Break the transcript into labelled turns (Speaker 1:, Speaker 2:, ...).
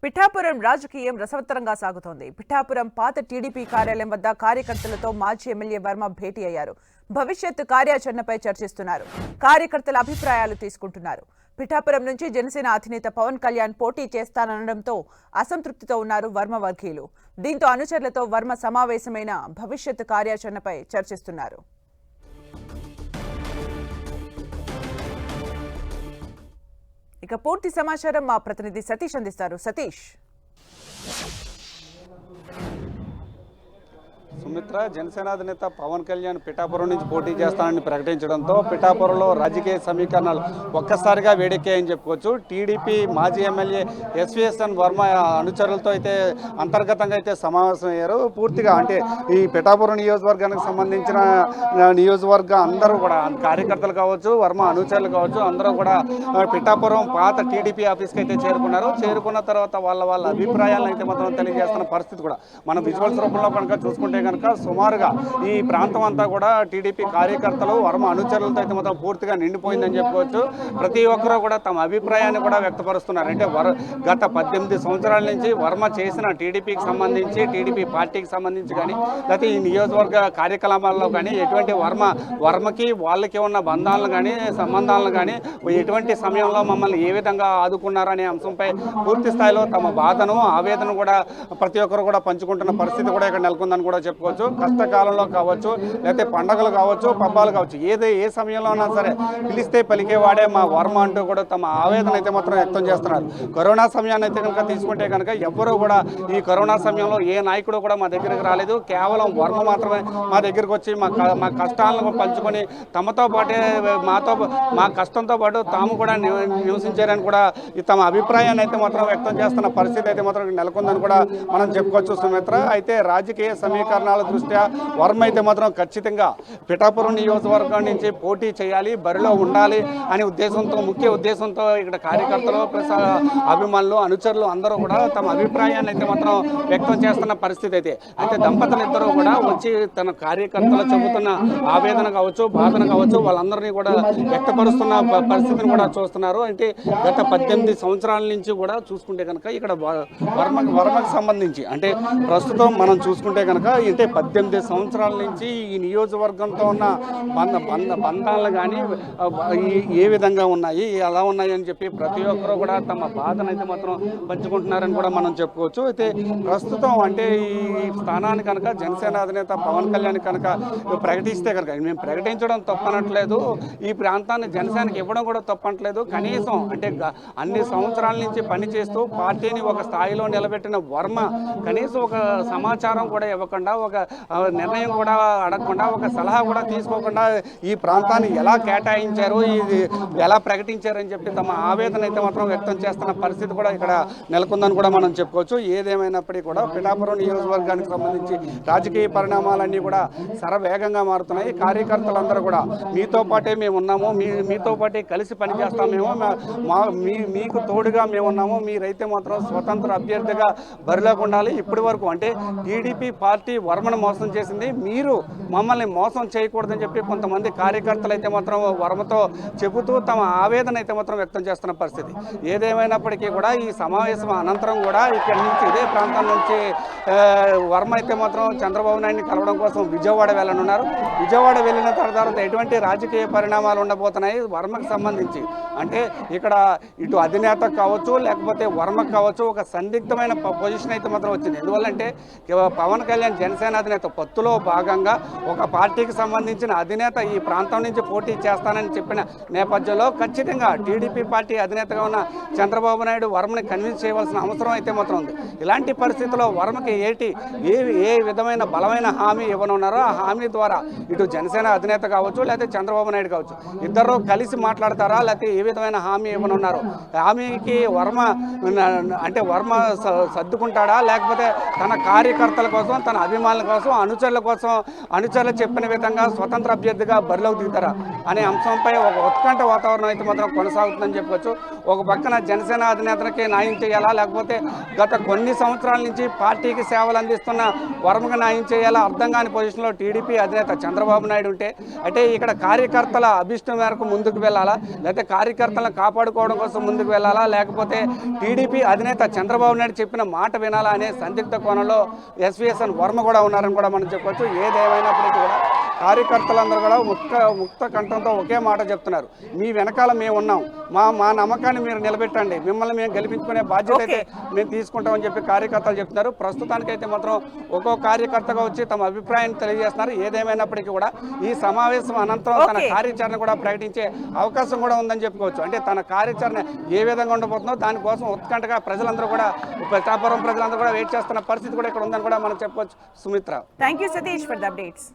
Speaker 1: పిఠాపురం రాజకీయం రసవత్తరంగా సాగుతోంది. పిఠాపురం పాత టీడీపీ కార్యాలయం వద్ద కార్యకర్తలతో మాజీ ఎమ్మెల్యే వర్మ భేటీ అయ్యారు. భవిష్యత్తు కార్యాచరణపై చర్చిస్తున్నారు. కార్యకర్తల అభిప్రాయాలు తీసుకుంటున్నారు. పిఠాపురం నుంచి జనసేన అధినేత పవన్ కళ్యాణ్ పోటీ చేస్తానడంతో అసంతృప్తితో ఉన్నారు వర్మ వర్గీయులు. దీంతో అనుచరులతో వర్మ సమావేశమైన భవిష్యత్తు కార్యాచరణపై చర్చిస్తున్నారు. ఇక పూర్తి సమాచారం మా ప్రతినిధి సతీష్ అందిస్తారు. సతీష్.
Speaker 2: సుమిత్ర, జనసేన అధినేత పవన్ కళ్యాణ్ పిఠాపురం నుంచి పోటీ చేస్తానని ప్రకటించడంతో పిఠాపురంలో రాజకీయ సమీకరణాలు ఒక్కసారిగా వేడెక్కాయని చెప్పుకోవచ్చు. టీడీపీ మాజీ ఎమ్మెల్యే ఎస్వీఎస్ఎన్ వర్మ అనుచరులతో అయితే అంతర్గతంగా అయితే సమావేశమయ్యారు. పూర్తిగా అంటే ఈ పిఠాపురం నియోజకవర్గానికి సంబంధించిన నియోజకవర్గ అందరూ కూడా కార్యకర్తలు కావచ్చు, వర్మ అనుచరులు కావచ్చు, అందరూ కూడా పిఠాపురం పాత టీడీపీ ఆఫీస్కి అయితే చేరుకున్నారు. చేరుకున్న తర్వాత వాళ్ళ అభిప్రాయాలను అయితే మాత్రం తెలియజేస్తున్న పరిస్థితి కూడా మనం విజువల్స్ రూపంలో కనుక చూసుకుంటే కనుక సుమారుగా ఈ ప్రాంతం అంతా కూడా టీడీపీ కార్యకర్తలు వర్మ అనుచరులతో అయితే మొత్తం పూర్తిగా నిండిపోయిందని చెప్పుకోవచ్చు. ప్రతి ఒక్కరూ కూడా తమ అభిప్రాయాన్ని కూడా వ్యక్తపరుస్తున్నారు. అంటే గత 18 సంవత్సరాల నుంచి వర్మ చేసిన టీడీపీకి సంబంధించి, టీడీపీ పార్టీకి సంబంధించి కానీ లేకపోతే ఈ నియోజకవర్గ కార్యకలాపాల్లో కానీ ఎటువంటి వర్మకి వాళ్ళకి ఉన్న బంధాలను కానీ సంబంధాలను కానీ ఎటువంటి సమయంలో మమ్మల్ని ఏ విధంగా ఆదుకున్నారనే అంశంపై పూర్తి స్థాయిలో తమ బాధను ఆవేదన కూడా ప్రతి ఒక్కరు కూడా పంచుకుంటున్న పరిస్థితి కూడా ఇక్కడ నెలకొందని కూడా చెప్పుకోవచ్చు. కష్టకాలంలో కావచ్చు, లేకపోతే పండగలు కావచ్చు, పబ్బాలు కావచ్చు, ఏ సమయంలో ఉన్నా సరే పిలిస్తే పలికేవాడే మా వర్మ అంటూ కూడా తమ ఆవేదన అయితే మాత్రం వ్యక్తం చేస్తున్నారు. కరోనా సమయాన్ని అయితే కనుక తీసుకుంటే కనుక ఎవ్వరూ కూడా ఈ కరోనా సమయంలో ఏ నాయకుడు కూడా మా దగ్గరికి రాలేదు. కేవలం వర్మ మాత్రమే మా దగ్గరికి వచ్చి మా కష్టాలను పంచుకొని తమతో పాటే మా కష్టంతో పాటు తాము కూడా నివసించారని కూడా తమ అభిప్రాయాన్ని అయితే మాత్రం వ్యక్తం చేస్తున్న పరిస్థితి అయితే మాత్రం నెలకొందని కూడా మనం చెప్పుకోవచ్చు. సుమిత్ర, అయితే రాజకీయ సమీకరణాల దృష్ట్యా వర్మ అయితే మాత్రం ఖచ్చితంగా పిఠాపురం నియోజకవర్గం నుంచి పోటీ చేయాలి, బరిలో ఉండాలి అనే ముఖ్య ఉద్దేశంతో ఇక్కడ కార్యకర్తలు ప్లస్ అభిమానులు అనుచరులు అందరూ కూడా తమ అభిప్రాయాన్ని అయితే మాత్రం వ్యక్తం చేస్తున్న పరిస్థితి అయితే దంపతులు ఇద్దరు కూడా వచ్చి తన కార్యకర్తలు చెబుతున్న ఆవేదన కావచ్చు, బాధన కావచ్చు, వాళ్ళందరినీ కూడా వ్యక్తపరుస్తున్న పరిస్థితిని కూడా చూస్తున్నారు. అంటే గత 18 సంవత్సరాల నుంచి కూడా చూసుకుంటే కనుక ఇక్కడ వర్మకు సంబంధించి అంటే ప్రస్తుతం మనం చూసుకుంటే కనుక అంటే 18 సంవత్సరాల నుంచి ఈ నియోజకవర్గంతో ఉన్న బంధాలు కానీ ఏ విధంగా ఉన్నాయి, ఎలా ఉన్నాయి అని చెప్పి ప్రతి ఒక్కరూ కూడా తమ బాధను అయితే మాత్రం పంచుకుంటున్నారని కూడా మనం చెప్పుకోవచ్చు. అయితే ప్రస్తుతం అంటే ఈ స్థానాన్ని కనుక జనసేన అధినేత పవన్ కళ్యాణ్ కనుక ప్రకటిస్తే కనుక మేము ప్రకటించడం తప్పనట్లేదు, ఈ ప్రాంతాన్ని జనసేనకి ఇవ్వడం కూడా తప్పనట్లేదు. కనీసం అంటే అన్ని సంవత్సరాల నుంచి పనిచేస్తూ పార్టీని ఒక స్థాయిలో నిలబెట్టిన వర్మ కనీసం ఒక సమాచారం కూడా ఇవ్వకుండా, ఒక నిర్ణయం కూడా అడగకుండా, ఒక సలహా కూడా తీసుకోకుండా ఈ ప్రాంతాన్ని ఎలా కేటాయించారు, ఇది ఎలా ప్రకటించారని చెప్పి తమ ఆవేదన అయితే మాత్రం వ్యక్తం చేస్తున్న పరిస్థితి కూడా ఇక్కడ నెలకొందని కూడా మనం చెప్పుకోవచ్చు. ఏదేమైనప్పటికీ కూడా పిఠాపురం నియోజకవర్గానికి సంబంధించి రాజకీయ పరిణామాలన్నీ కూడా శరవేగంగా మారుతున్నాయి. కార్యకర్తలందరూ కూడా మీతో పాటే మేము ఉన్నాము, మీతో పాటే కలిసి పనిచేస్తాం, మీకు తోడుగా మేము ఉన్నాము, మీరైతే మాత్రం స్వతంత్ర అభ్యర్థిగా బరిలోకి ఉండాలి. ఇప్పటి వరకు అంటే టీడీపీ పార్టీ వర్మను మోసం చేసింది, మీరు మమ్మల్ని మోసం చేయకూడదని చెప్పి కొంతమంది కార్యకర్తలు అయితే మాత్రం వర్మతో చెబుతూ తమ ఆవేదన అయితే మాత్రం వ్యక్తం చేస్తున్న పరిస్థితి. ఏదేమైనప్పటికీ కూడా ఈ సమావేశం అనంతరం కూడా ఇక్కడి నుంచి ఇదే ప్రాంతం నుంచి వర్మ అయితే మాత్రం చంద్రబాబు నాయుడిని కలవడం కోసం విజయవాడ వెళ్ళనున్నారు. విజయవాడ వెళ్ళిన తర్వాత ఎటువంటి రాజకీయ పరిణామాలు ఉండబోతున్నాయి వర్మకు సంబంధించి అంటే ఇక్కడ ఇటు అధినేత కావచ్చు, లేకపోతే వర్మకు కావచ్చు ఒక సందిగ్ధమైన పొజిషన్ అయితే మాత్రం వచ్చింది. ఎందువల్లంటే పవన్ కళ్యాణ్ జనసేన అధినేత పొత్తులో భాగంగా ఒక పార్టీకి సంబంధించిన అధినేత ఈ ప్రాంతం నుంచి పోటీ చేస్తానని చెప్పిన నేపథ్యంలో ఖచ్చితంగా టీడీపీ పార్టీ అధినేతగా ఉన్న చంద్రబాబు నాయుడు వర్మని కన్విన్స్ చేయవలసిన అవసరం అయితే మాత్రం ఉంది. ఇలాంటి పరిస్థితుల్లో వర్మకి ఏ విధమైన బలమైన హామీ ఇవ్వనున్నారో ఆ హామీ ద్వారా ఇటు జనసేన అధినేత కావచ్చు, లేకపోతే చంద్రబాబు నాయుడు కావచ్చు, ఇద్దరు కలిసి మాట్లాడతారా, లేకపోతే ఏ విధమైన హామీ ఇవ్వనున్నారు, హామీకి వర్మ సర్దుకుంటాడా, లేకపోతే తన కార్యకర్తల కోసం, తన అభిమానుల కోసం అనుచరులు చెప్పిన విధంగా స్వతంత్ర అభ్యర్థిగా బరిలోకి దిగుతారా అనే అంశంపై ఒక ఉత్కంఠ వాతావరణం అయితే మాత్రం కొనసాగుతుందని చెప్పుకోవచ్చు. ఒక పక్కన జనసేన అధినేతలకి న్యాయం చేయాలా, లేకపోతే గత కొన్ని సంవత్సరాల నుంచి పార్టీకి సేవలు అందిస్తున్న వర్మకు న్యాయం చేయాలా అర్థం కాని పొజిషన్లో టీడీపీ అధినేత చంద్రబాబు నాయుడు ఉంటే, అంటే ఇక్కడ కార్యకర్తల అభిష్టం మేరకు ముందుకు వెళ్ళాలా, లేకపోతే కార్యకర్తలను కాపాడుకోవడం కోసం ముందుకు వెళ్ళాలా, లేకపోతే టీడీపీ అధినేత చంద్రబాబు నాయుడు చెప్పిన మాట వినాలా అనే సందిగ్ధ కోణంలో ఎస్విఎస్ఎన్ వర్మ కూడా ఉన్నారని కూడా మనం చెప్పొచ్చు. ఏదేమైనప్పటికీ కూడా కార్యకర్తలందరూ కూడా ముక్త కంఠంతో ఒకే మాట చెప్తున్నారు, మీ వెనకాల మేము ఉన్నాం, మా నమ్మకాన్ని మీరు నిలబెట్టండి, మిమ్మల్ని మేము గెలిపించుకునే బాధ్యత అయితే మేము తీసుకుంటామని చెప్పి కార్యకర్తలు చెప్తున్నారు. ప్రస్తుతానికైతే మాత్రం ఒక్కో కార్యకర్తగా వచ్చి తమ అభిప్రాయాన్ని తెలియజేస్తున్నారు. ఏదేమైనప్పటికీ కూడా ఈ సమావేశం అనంతరం తన కార్యాచరణ కూడా ప్రకటించే అవకాశం కూడా ఉందని చెప్పుకోవచ్చు. అంటే తన కార్యాచరణ ఏ విధంగా ఉండబోతుందో దానికోసం ఉత్కంఠగా ప్రజలందరూ కూడా పిఠాపురం ప్రజలందరూ కూడా వెయిట్ చేస్తున్న పరిస్థితి కూడా ఇక్కడ ఉందని కూడా మనం చెప్పవచ్చు. Sumitra,
Speaker 1: thank you Satish for the updates.